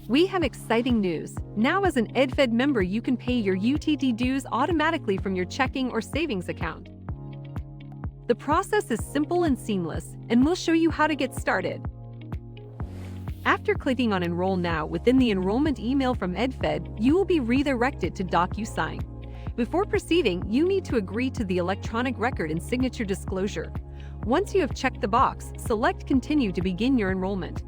We have exciting news. Now, as an EdFed member, you can pay your UTD dues automatically from your checking or savings account. The process is simple and seamless, and we'll show you how to get started. After clicking on Enroll Now within the enrollment email from EdFed, you will be redirected to DocuSign. Before proceeding, you need to agree to the electronic record and signature disclosure. Once you have checked the box, select Continue to begin your enrollment.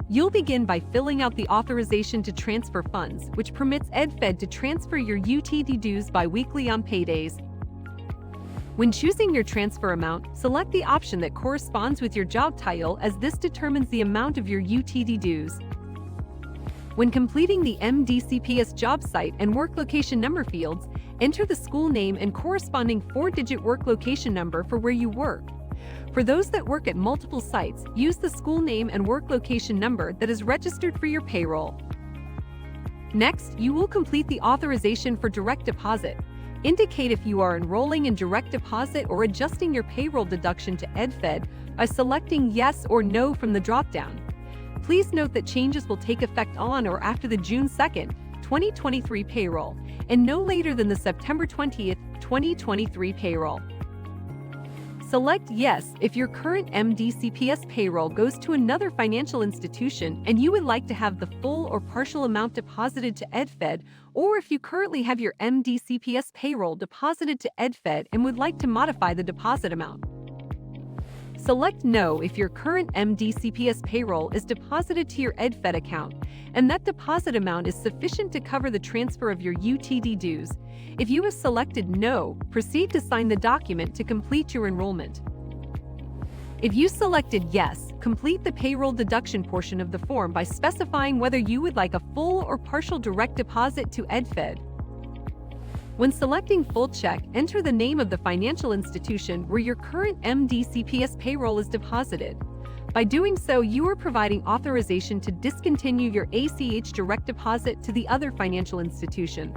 You'll begin by filling out the authorization to transfer funds, which permits EdFed to transfer your UTD dues bi-weekly on paydays. When choosing your transfer amount, select the option that corresponds with your job title, as this determines the amount of your UTD dues. When completing the MDCPS job site and work location number fields, enter the school name and corresponding 4-digit work location number for where you work. For those that work at multiple sites, use the school name and work location number that is registered for your payroll. Next, you will complete the authorization for direct deposit. Indicate if you are enrolling in direct deposit or adjusting your payroll deduction to EdFed by selecting Yes or No from the dropdown. Please note that changes will take effect on or after the June 2nd, 2023 payroll, and no later than the September 20th, 2023 payroll. Select Yes if your current MDCPS payroll goes to another financial institution and you would like to have the full or partial amount deposited to EdFed, or if you currently have your MDCPS payroll deposited to EdFed and would like to modify the deposit amount. Select No if your current MDCPS payroll is deposited to your EdFed account and that deposit amount is sufficient to cover the transfer of your UTD dues. If you have selected No, proceed to sign the document to complete your enrollment. If you selected Yes, complete the payroll deduction portion of the form by specifying whether you would like a full or partial direct deposit to EdFed. When selecting Full Check, enter the name of the financial institution where your current MDCPS payroll is deposited. By doing so, you are providing authorization to discontinue your ACH direct deposit to the other financial institution.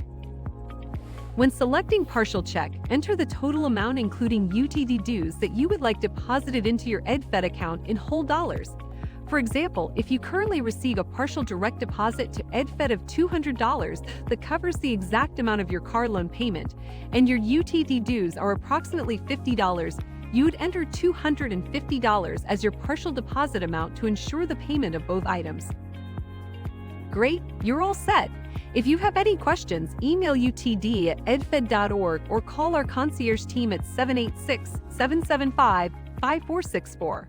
When selecting Partial Check, enter the total amount including UTD dues that you would like deposited into your EdFed account in whole dollars. For example, if you currently receive a partial direct deposit to EdFed of $200 that covers the exact amount of your car loan payment, and your UTD dues are approximately $50, you would enter $250 as your partial deposit amount to ensure the payment of both items. Great, you're all set. If you have any questions, email utd@edfed.org or call our concierge team at 786-775-5464.